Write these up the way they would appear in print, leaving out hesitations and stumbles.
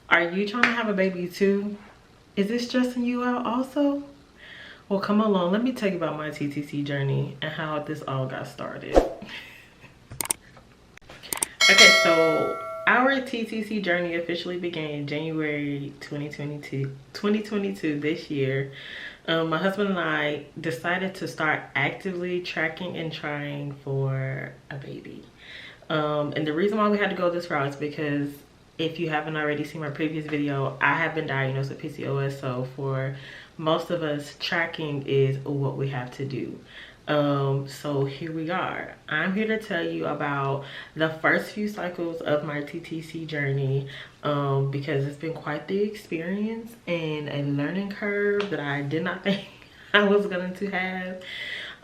Are you trying to have a baby too? Is this stressing you out also? Well, come along. Let me tell you about my TTC journey and how this all got started. Okay, so our TTC journey officially began in January 2022 this year. My husband and I decided to start actively tracking and trying for a baby. And the reason why we had to go this route is because if you haven't already seen my previous video, I have been diagnosed with PCOS. So for most of us, tracking is what we have to do. So here we are. I'm here to tell you about the first few cycles of my TTC journey, because it's been quite the experience and a learning curve that I did not think I was going to have.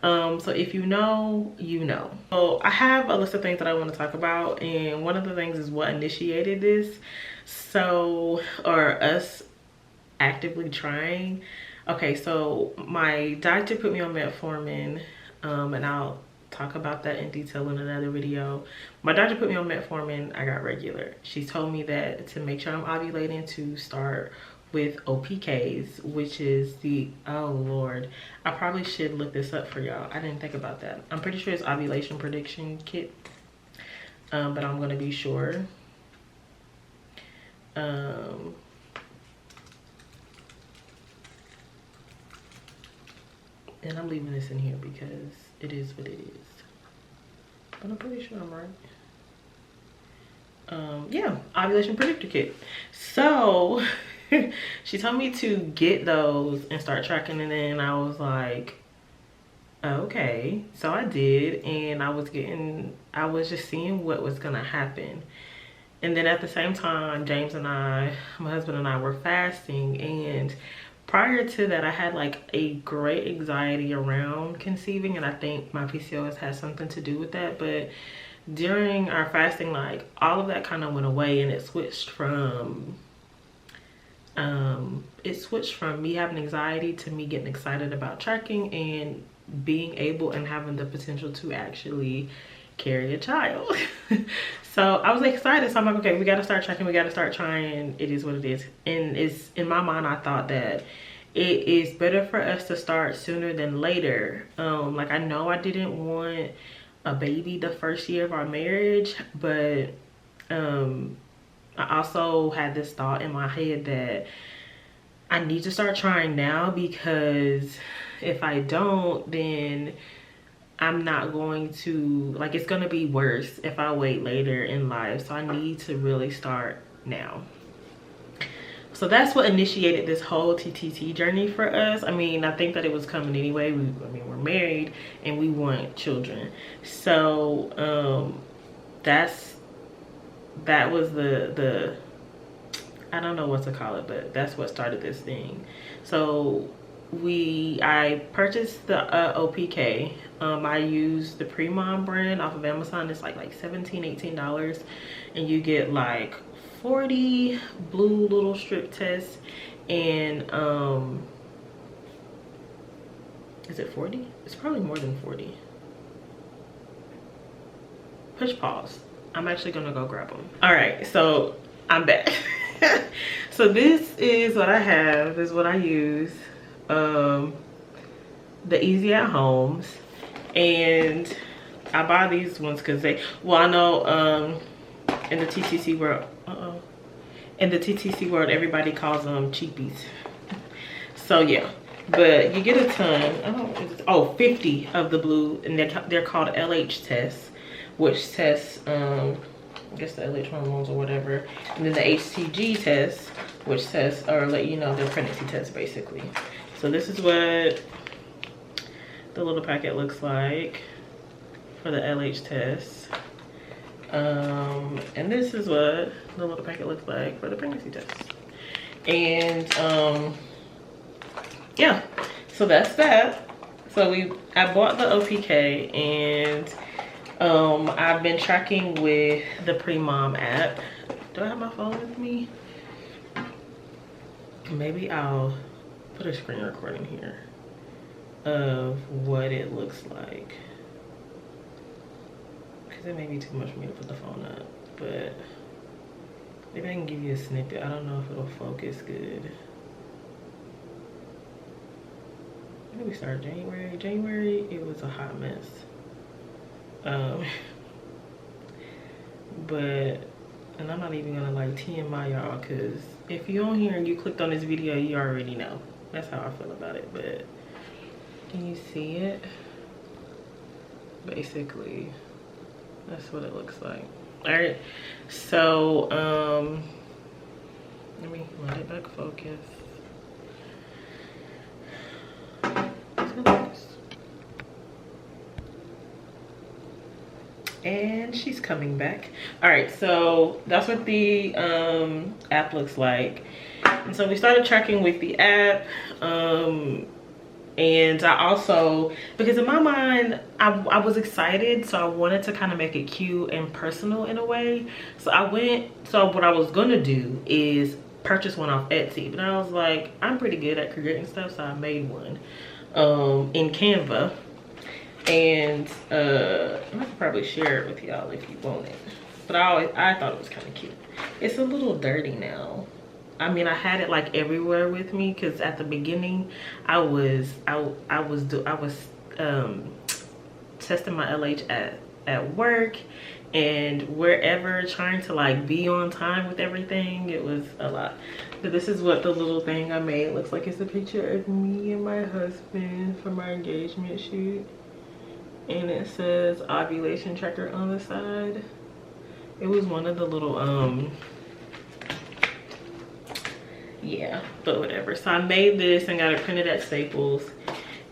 So if you know, you know. So I have a list of things that I want to talk about, and one of the things is what initiated this. So, or us actively trying. Okay, so my doctor put me on metformin, and I'll talk about that in detail in another video. My doctor put me on metformin, I got regular. She told me that to make sure I'm ovulating to start with OPKs, which is the, oh Lord, I probably should look this up for y'all. I didn't think about that. I'm pretty sure it's ovulation prediction kit, but I'm gonna be sure. And I'm leaving this in here because it is what it is. But I'm pretty sure I'm right. Yeah, ovulation predictor kit. So she told me to get those and start tracking, and then I was like, okay. So I did, and I was just seeing what was gonna happen. And then at the same time, James and I, my husband and I, were fasting, and prior to that, I had like a great anxiety around conceiving, and I think my PCOS has something to do with that. But during our fasting, like all of that kind of went away, and it switched from me having anxiety to me getting excited about tracking and being able and having the potential to actually carry a child. So I was excited. So I'm like, okay, we got to start tracking, we got to start trying. It is what it is. And it's in my mind, I thought that it is better for us to start sooner than later. Like, I know I didn't want a baby the first year of our marriage, but I also had this thought in my head that I need to start trying now, because if I don't, then I'm not going to, like, it's gonna be worse if I wait later in life. So I need to really start now. So that's what initiated this whole TTC journey for us. I mean, I think that it was coming anyway. We're married and we want children. So that was the I don't know what to call it, but that's what started this thing. So I purchased the OPK. I used the Pre-Mom brand off of Amazon. It's like $17-18, and you get like 40 blue little strip tests, and is it 40? It's probably more than 40. Push pause. I'm actually gonna go grab them. All right, so I'm back. So this is what I have. This is what I use. The Easy at Homes, and I buy these ones because they, well, I know in the TTC world, in the TTC world, everybody calls them cheapies. So yeah, but you get a ton. 50 of the blue, and they're called LH tests, which tests I guess the LH hormones or whatever, and then the HCG test, which tests or let you know their pregnancy test basically. So this is what the little packet looks like for the LH test, and this is what the little packet looks like for the pregnancy test. And yeah, so that's that. So I bought the OPK, and I've been tracking with the Pre-Mom app. Do I have my phone with me? Maybe I'll put a screen recording here of what it looks like, because it may be too much for me to put the phone up, but Maybe I can give you a snippet. I don't know if it'll focus good. When did we start? January? January, it was a hot mess. But, and I'm not even gonna like TMI y'all, because if you're on here and you clicked on this video, you already know. That's how I feel about it. But can you see it? Basically, that's what it looks like. All right, so let me let it back focus. And she's coming back. All right, so that's what the app looks like. And so we started tracking with the app. And I also, because in my mind, I was excited, so I wanted to kind of make it cute and personal in a way. So what I was gonna do is purchase one off Etsy, but I was like, I'm pretty good at creating stuff, so I made one in Canva. And I could probably share it with y'all if you want it, but I thought it was kind of cute. It's a little dirty now. I mean, I had it like everywhere with me, because at the beginning I was testing my LH at work and wherever, trying to like be on time with everything. It was a lot. But this is what the little thing I made looks like. It's a picture of me and my husband from our engagement shoot, and it says ovulation tracker on the side. It was one of the little yeah, but whatever. So I made this and got it printed at Staples,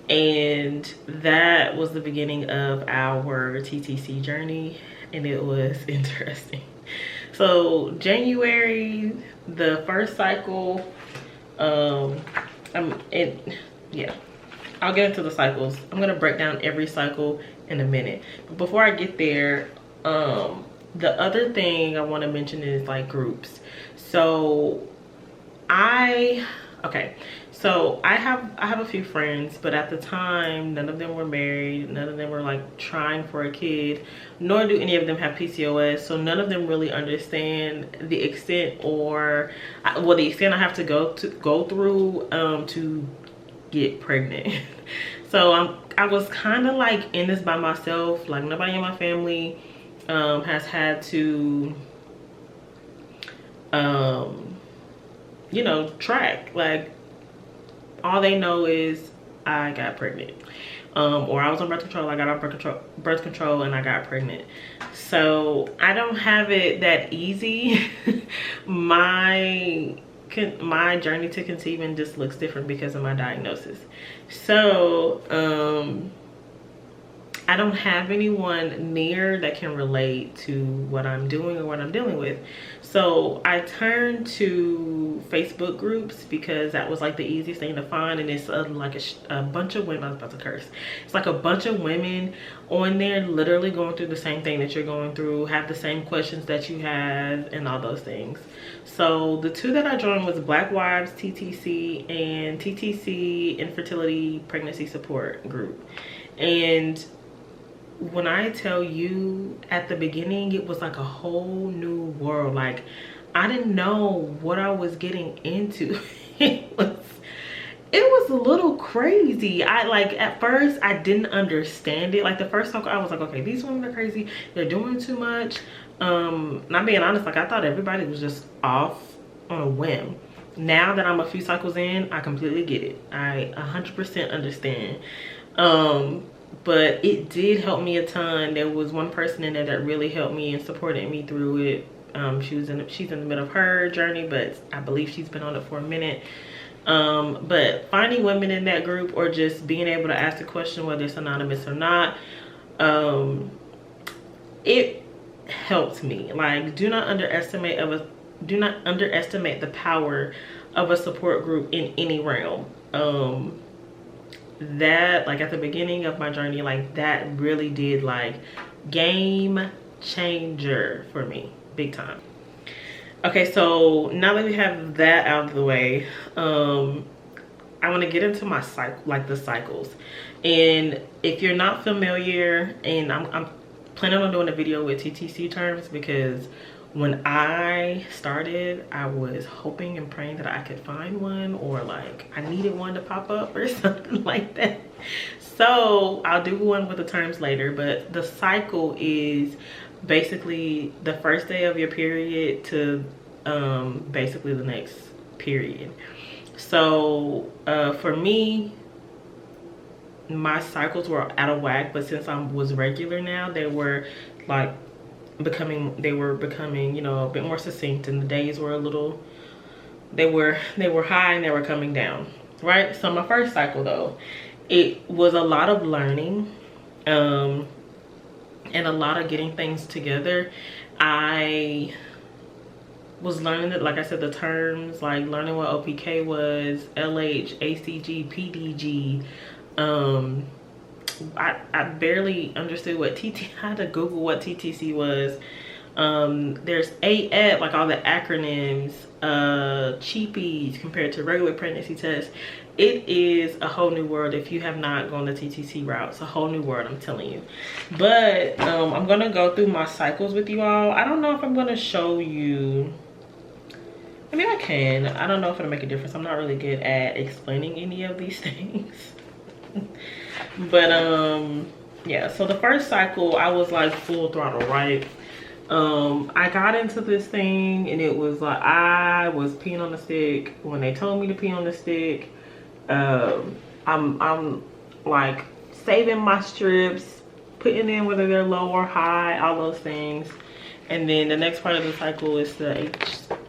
and that was the beginning of our TTC journey, and it was interesting. So January, the first cycle, yeah, I'll get into the cycles. I'm gonna break down every cycle in a minute, but before I get there, the other thing I want to mention is like groups. So I have a few friends, but at the time none of them were married, none of them were like trying for a kid, nor do any of them have PCOS, so none of them really understand the extent, or well, the extent I have to go through to get pregnant. So I was kind of like in this by myself. Like nobody in my family has had to you know, track. Like all they know is I got pregnant, or I was on birth control, I got on birth control and I got pregnant. So I don't have it that easy. my journey to conceiving just looks different because of my diagnosis. So I don't have anyone near that can relate to what I'm doing or what I'm dealing with. So I turned to Facebook groups because that was like the easiest thing to find, and it's like a bunch of women. I was about to curse. It's like a bunch of women on there literally going through the same thing that you're going through, have the same questions that you have, and all those things. So the two that I joined was Black Wives TTC and TTC Infertility Pregnancy Support Group. And when I tell you, at the beginning it was like a whole new world. Like I didn't know what I was getting into. it was a little crazy. At first I didn't understand it. Like the first talk I was like, okay, these women are crazy, they're doing too much. Not being honest, like I thought everybody was just off on a whim. Now that I'm a few cycles in, I completely get it. I 100% understand. But it did help me a ton. There was one person in there that really helped me and supported me through it. She's in the middle of her journey, but I believe she's been on it for a minute. But finding women in that group, or just being able to ask the question whether it's anonymous or not, it helped me. Like do not underestimate the power of a support group in any realm. That, like at the beginning of my journey, like that really did, like, game changer for me, big time. Okay, so now that we have that out of the way, I want to get into my cycle, like the cycles. And if you're not familiar, and I'm planning on doing a video with TTC terms, because when I started, I was hoping and praying that I could find one, or like I needed one to pop up or something like that. So I'll do one with the terms later, but the cycle is basically the first day of your period to basically the next period. So for me, my cycles were out of whack, but since I was regular now, they were becoming, you know, a bit more succinct, and the days were a little, they were high and they were coming down, right? So my first cycle though, it was a lot of learning and a lot of getting things together. I was learning that, like I said, the terms, like learning what OPK was, LH, ACG, PDG. I barely understood what TT, I had to Google what TTC was. There's AF, like all the acronyms, cheapies compared to regular pregnancy tests. It is a whole new world. If you have not gone the TTC route, it's a whole new world, I'm telling you. But I'm gonna go through my cycles with you all. I don't know if I'm gonna show you, I mean, I can. I don't know if it'll make a difference. I'm not really good at explaining any of these things. But yeah, so the first cycle, I was like full throttle, right? I got into this thing and it was like I was peeing on the stick when they told me to pee on the stick. I'm like saving my strips, putting in whether they're low or high, all those things. And then the next part of the cycle is the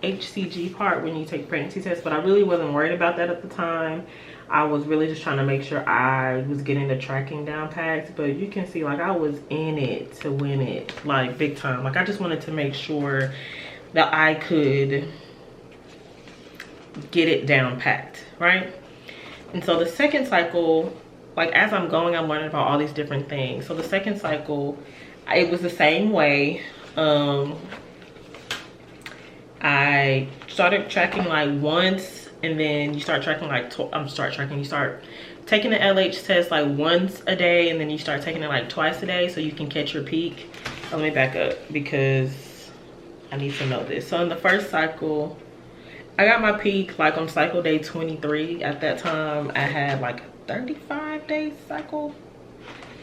HCG part, when you take pregnancy tests. But I really wasn't worried about that at the time. I was really just trying to make sure I was getting the tracking down packed. But you can see, like, I was in it to win it, like big time. Like, I just wanted to make sure that I could get it down packed, right? And so the second cycle, like as I'm going, I'm learning about all these different things. So the second cycle, it was the same way. I started tracking like once, and then you start tracking like you start taking the LH test like once a day, and then you start taking it like twice a day so you can catch your peak. Let me back up because I need to know this. So in the first cycle, I got my peak like on cycle day 23. At that time, I had like a 35-day cycle,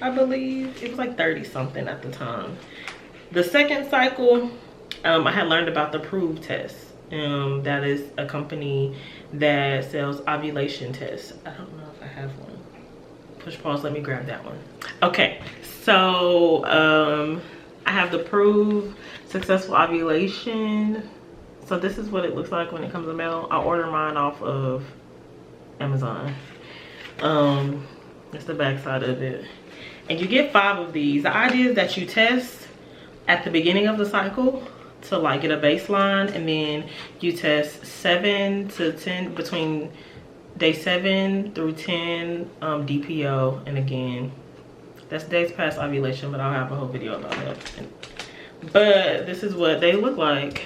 I believe. It was like 30 something at the time. The second cycle, I had learned about the Prove test. That is a company that sells ovulation tests. I don't know if I have one. Push pause, let me grab that one. Okay, so I have the Prove Successful Ovulation. So this is what it looks like when it comes in the mail. I ordered mine off of Amazon. That's the back side of it. And you get 5 of these. The idea is that you test at the beginning of the cycle to like get a baseline, and then you test 7 to 10 between day 7 through 10 DPO. And again, that's days past ovulation, but I'll have a whole video about that. But this is what they look like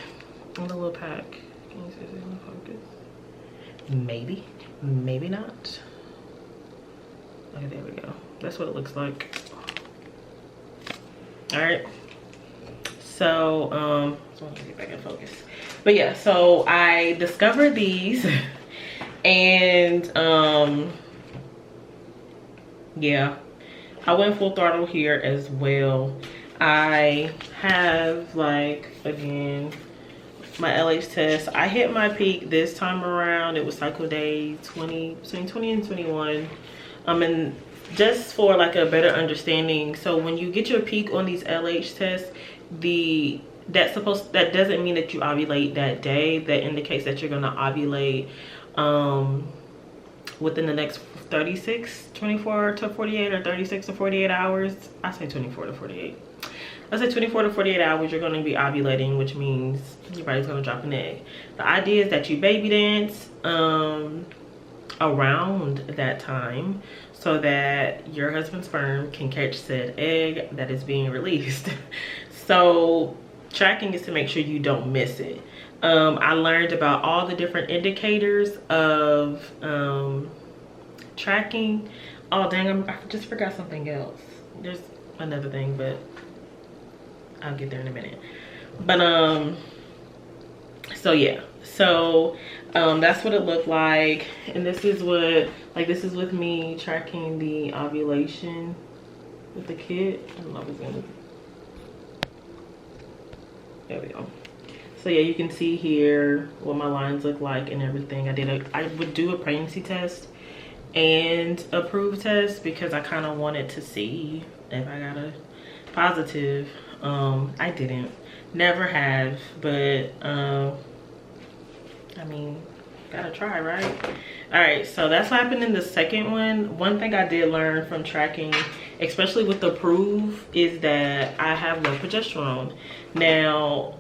in the little pack. Can you see this in focus? Maybe, maybe not. Okay, there we go. That's what it looks like. All right. So so let me get back in focus. But yeah, so I discovered these and yeah, I went full throttle here as well. I have, like, again, my LH test. I hit my peak this time around. It was cycle day 20, between 20 and 21. And just for like a better understanding, so when you get your peak on these LH tests, that doesn't mean that you ovulate that day. That indicates that you're gonna ovulate within the next 24 to 48 or 36 to 48 hours. I say 24 to 48. I say 24 to 48 hours you're going to be ovulating, which means your body's going to drop an egg. The idea is that you baby dance around that time so that your husband's sperm can catch said egg that is being released. So tracking is to make sure you don't miss it. I learned about all the different indicators of tracking. Oh dang, I just forgot something else. There's another thing, but I'll get there in a minute. But so yeah, so that's what it looked like. And this is what, like, this is with me tracking the ovulation with the kid. I don't know if it's gonna, there we go. So yeah, you can see here what my lines look like and everything. I would do a pregnancy test and a proof test because I kind of wanted to see if I got a positive. I didn't, never have, but I mean, gotta try, right? All right, so that's what happened in the second one. One thing I did learn from tracking, especially with the proof, is that I have low progesterone. Now,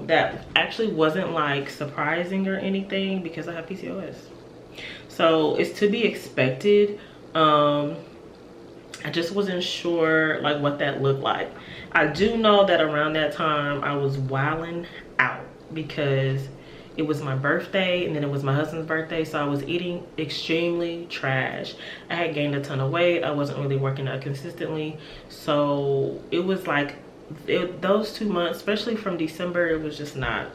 that actually wasn't like surprising or anything because I have PCOS. So it's to be expected. I just wasn't sure like what that looked like. I do know that around that time I was wilding out because it was my birthday and then it was my husband's birthday, so I was eating extremely trash. I had gained a ton of weight. I wasn't really working out consistently, so it was like those 2 months, especially from December, it was just not,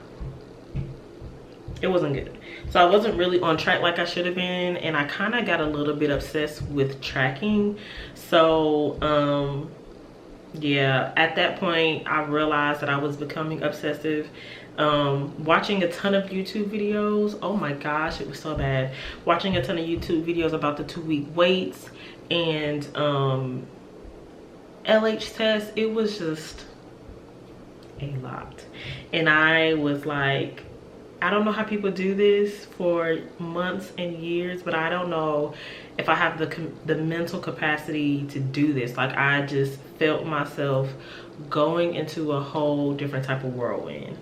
it wasn't good. So I wasn't really on track like I should have been, and I kind of got a little bit obsessed with tracking. So yeah, at that point I realized that I was becoming obsessive. Watching a ton of YouTube videos, oh my gosh, it was so bad. Watching a ton of YouTube videos about the 2-week weights and LH test, it was just a lot. And I was like, I don't know how people do this for months and years, but I don't know if I have the mental capacity to do this. Like, I just felt myself going into a whole different type of whirlwind.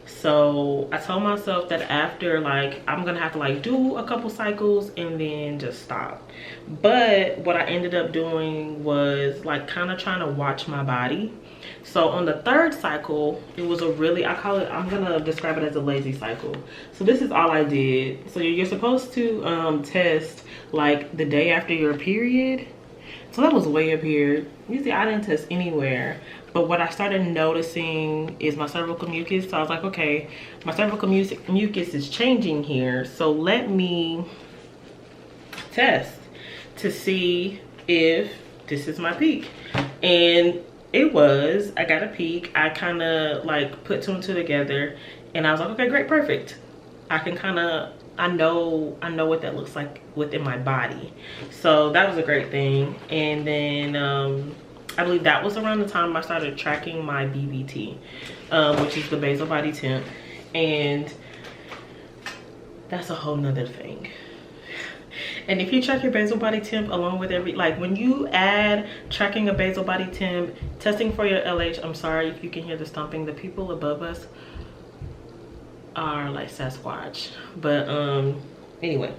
So I told myself that after, like, I'm gonna have to like do a couple cycles and then just stop. But what I ended up doing was like kind of trying to watch my body. So on the third cycle, it was a really, I call it, I'm gonna describe it as a lazy cycle. So this is all I did. So you're supposed to test like the day after your period. So that was way up here. Usually I didn't test anywhere. But what I started noticing is my cervical mucus. So I was like, okay, my cervical mucus is changing here. So let me test to see if this is my peak. And it was, I got a peak. I kind of like put 2 and 2 together and I was like, okay, great, perfect. I can kind of, I know what that looks like within my body. So that was a great thing. And then I believe that was around the time I started tracking my BBT, which is the basal body temp. And that's a whole nother thing. And if you track your basal body temp along with like when you add tracking a basal body temp, testing for your LH, I'm sorry if you can hear the stomping, the people above us are like Sasquatch. But anyway,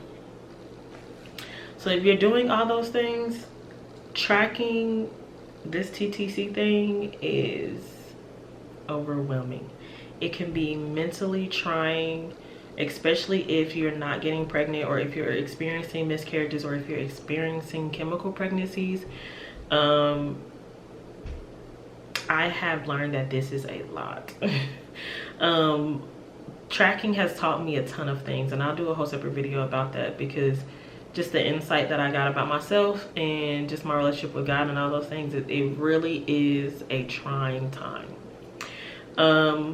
so if you're doing all those things, tracking this TTC thing is overwhelming. It can be mentally trying, especially if you're not getting pregnant or if you're experiencing miscarriages or if you're experiencing chemical pregnancies. I have learned that this is a lot. Tracking has taught me a ton of things, and I'll do a whole separate video about that because just the insight that I got about myself and just my relationship with God and all those things, it really is a trying time.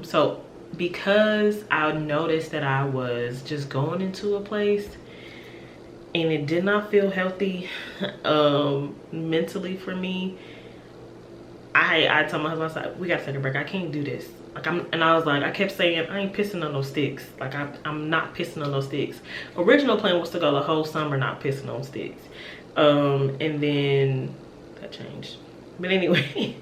So because I noticed that I was just going into a place and it did not feel healthy mentally for me, I told my husband, I said, we gotta take a break. I can't do this. Like and I was like, I kept saying, I ain't pissing on no sticks. Like I'm not pissing on no sticks. Original plan was to go the whole summer not pissing on sticks. And then that changed. But anyway,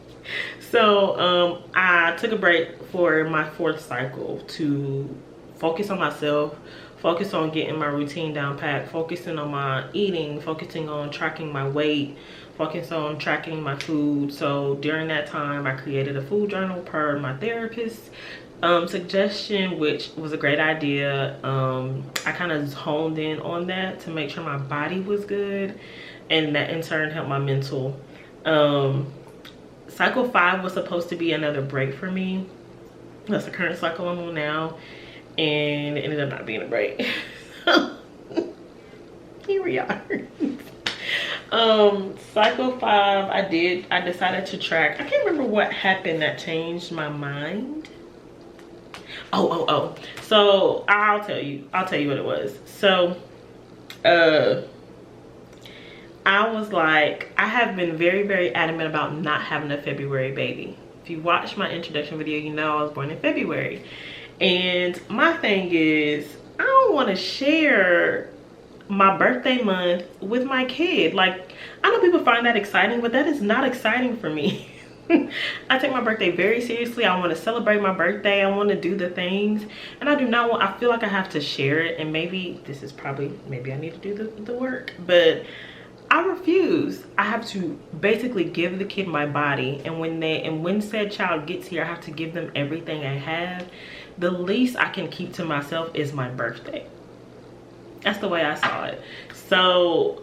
so I took a break for my 4th cycle to focus on myself, focus on getting my routine down pat, focusing on my eating, focusing on tracking my weight, focus on tracking my food. So during that time, I created a food journal per my therapist's suggestion, which was a great idea. I kind of honed in on that to make sure my body was good, and that in turn helped my mental. Cycle 5 was supposed to be another break for me. That's the current cycle I'm on now, and it ended up not being a break. Here we are. Cycle 5, I decided to track. I can't remember what happened that changed my mind. Oh. So I'll tell you what it was. So I was like, I have been very, very adamant about not having a February baby. If you watched my introduction video, you know I was born in February. And my thing is, I don't want to share my birthday month with my kid. Like, I know people find that exciting, but that is not exciting for me. I take my birthday very seriously. I want to celebrate my birthday. I want to do the things, and I do not want, I feel like I have to share it. And maybe this is probably, maybe I need to do the work, but I refuse. I have to basically give the kid my body, and when said child gets here, I have to give them everything I have. The least I can keep to myself is my birthday. That's the way I saw it. So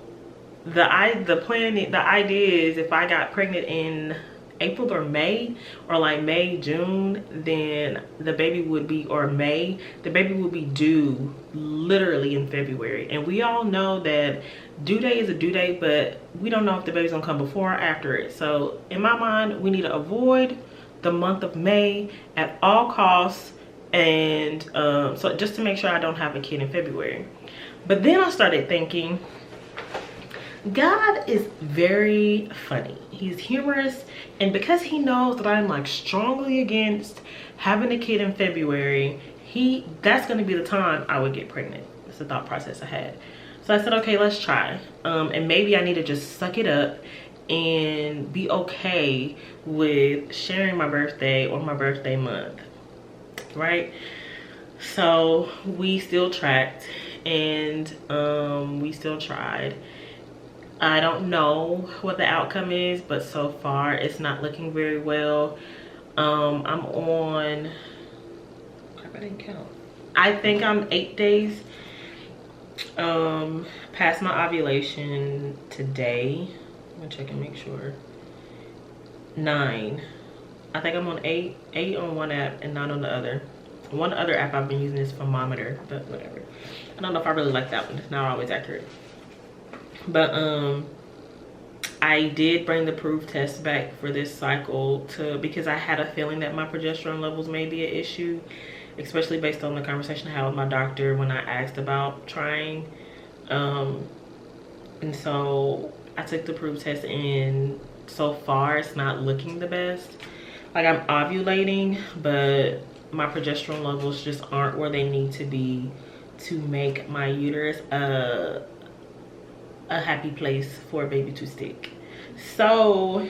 the idea is, if I got pregnant in April or May, or like May, June, then the baby would be, or May, the baby will be due literally in February. And we all know that due date is a due date, but we don't know if the baby's gonna come before or after it. So in my mind, we need to avoid the month of May at all costs, and so just to make sure I don't have a kid in February. But then I started thinking, God is very funny. He's humorous, and because he knows that I'm like strongly against having a kid in February, that's gonna be the time I would get pregnant. That's the thought process I had. So I said, okay, let's try. And maybe I need to just suck it up and be okay with sharing my birthday or my birthday month, right? So we still tracked, and we still tried. I don't know what the outcome is, but so far it's not looking very well. I'm on, crap, I didn't count. I think I'm 8 days past my ovulation today. I'm gonna check and make sure. 9. I think I'm on 8 on one app and 9 on the other. One other app I've been using is Thermometer, but whatever. I don't know if I really like that one. It's not always accurate. But I did bring the proof test back for this cycle because I had a feeling that my progesterone levels may be an issue, especially based on the conversation I had with my doctor when I asked about trying. And so I took the proof test, and so far it's not looking the best. Like, I'm ovulating, but my progesterone levels just aren't where they need to be to make my uterus a happy place for a baby to stick. So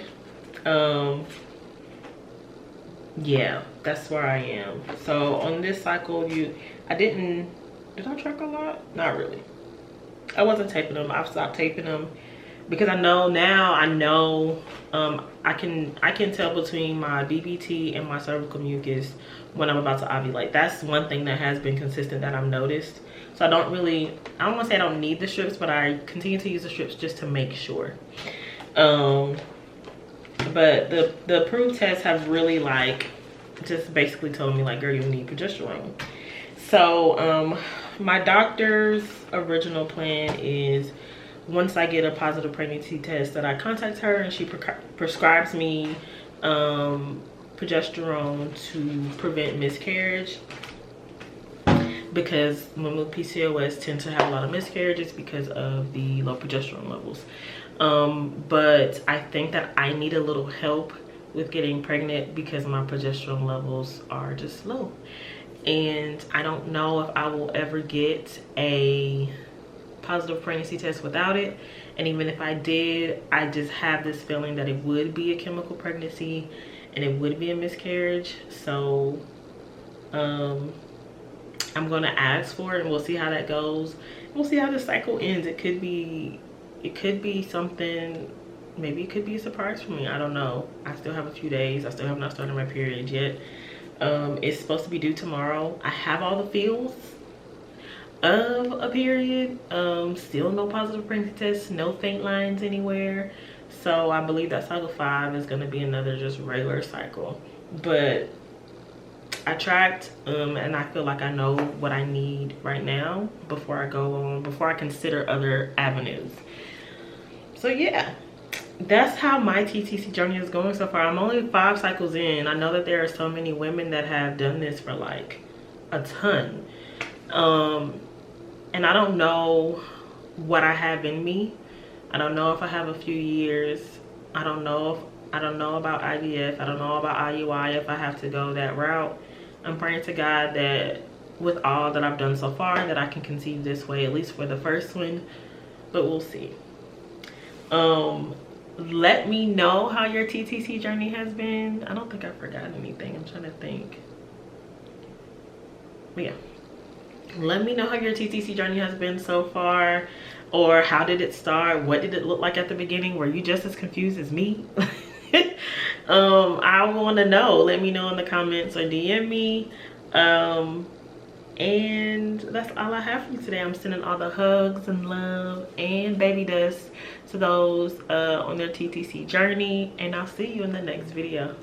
yeah, that's where I am. So on this cycle, did I track a lot? Not really. I wasn't taping them. I've stopped taping them because I know I can tell between my BBT and my cervical mucus when I'm about to ovulate. That's one thing that has been consistent that I've noticed. So I don't want to say I don't need the strips, but I continue to use the strips just to make sure. But the proof tests have really like just basically told me like, girl, you need progesterone. So my doctor's original plan is, once I get a positive pregnancy test, that I contact her and she prescribes me progesterone to prevent miscarriage, because women with PCOS tend to have a lot of miscarriages because of the low progesterone levels. But I think that I need a little help with getting pregnant because my progesterone levels are just low, and I don't know if I will ever get a positive pregnancy test without it. And even if I did, I just have this feeling that it would be a chemical pregnancy and it would be a miscarriage. So I'm gonna ask for it, and we'll see how that goes. We'll see how the cycle ends. It could be something, maybe it could be a surprise for me. I don't know. I still have a few days. I still have not started my period yet. It's supposed to be due tomorrow. I have all the feels of a period. Still no positive pregnancy tests, no faint lines anywhere. So I believe that cycle 5 is gonna be another just regular cycle. But I tracked, and I feel like I know what I need right now before I go on, before I consider other avenues. So yeah, that's how my TTC journey is going so far. I'm only 5 cycles in. I know that there are so many women that have done this for like a ton. And I don't know what I have in me. I don't know if I have a few years. I don't know about IVF. I don't know about IUI if I have to go that route. I'm praying to God that with all that I've done so far, that I can conceive this way, at least for the first one, but we'll see. Let me know how your TTC journey has been. I don't think I forgot anything. I'm trying to think. But yeah, let me know how your TTC journey has been so far, or how did it start? What did it look like at the beginning? Were you just as confused as me? I want to know. Let me know in the comments or DM me. And that's all I have for you today. I'm sending all the hugs and love and baby dust to those on their TTC journey, and I'll see you in the next video.